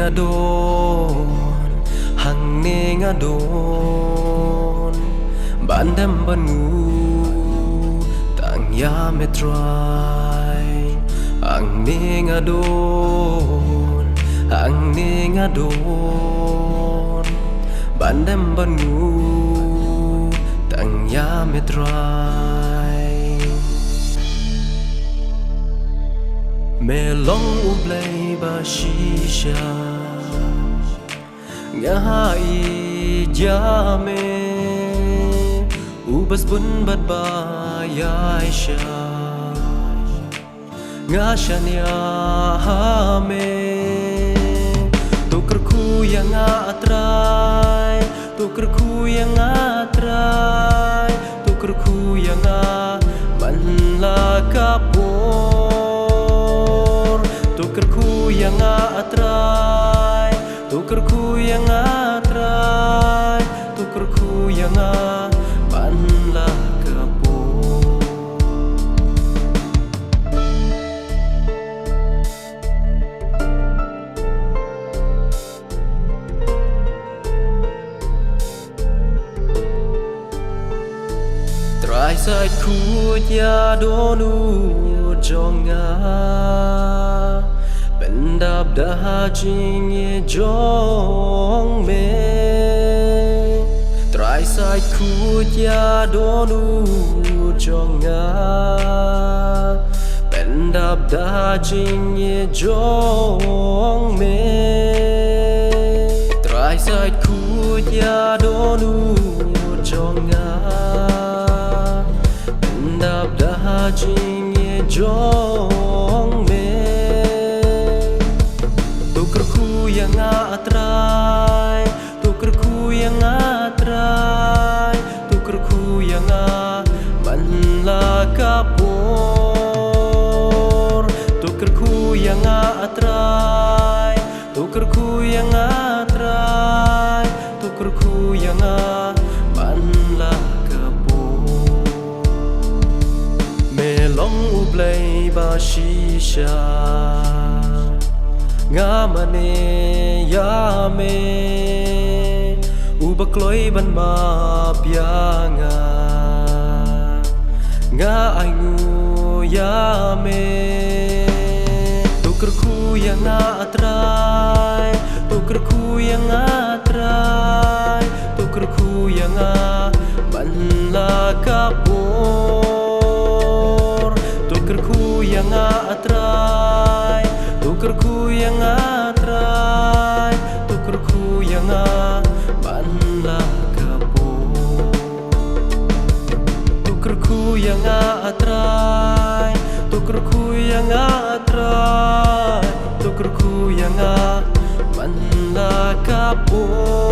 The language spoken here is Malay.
adon hang ning adon bandam banu tang ya metrai hang ning adon bandam banu tang ya metrai melong ublay ba shisha ngahai jame ubas bun bad ba yaisha ngashanya hame tukerku yang atrai tukerku yang atrai tukerku yang manlakapor tukerku yang atrai tukerku yang atrai tukerku yang manlakapor trai sai ku ya donu jonga bendap dah jing ye jong me trai sai ku ya donu jonga bendap dah jing ye jong me trai sai ku ya donu jonga bendap dah jing ye jong me tukerku yang atrai tukerku yang atrai tukerku yang manlakapor tukerku yang atrai tukerku yang atrai tukerku yang manlakapor melong ublay ba shisha ngamane yame ubakloi ban ma pianga nga aingu yame tukerku yang atrai tukerku yang atrai tukerku yang manlakapor tukerku yang atrai tukerku yang atrai tukerku yang manlakapor tukerku yang atrai tukerku yang atrai tukerku yang manlakapor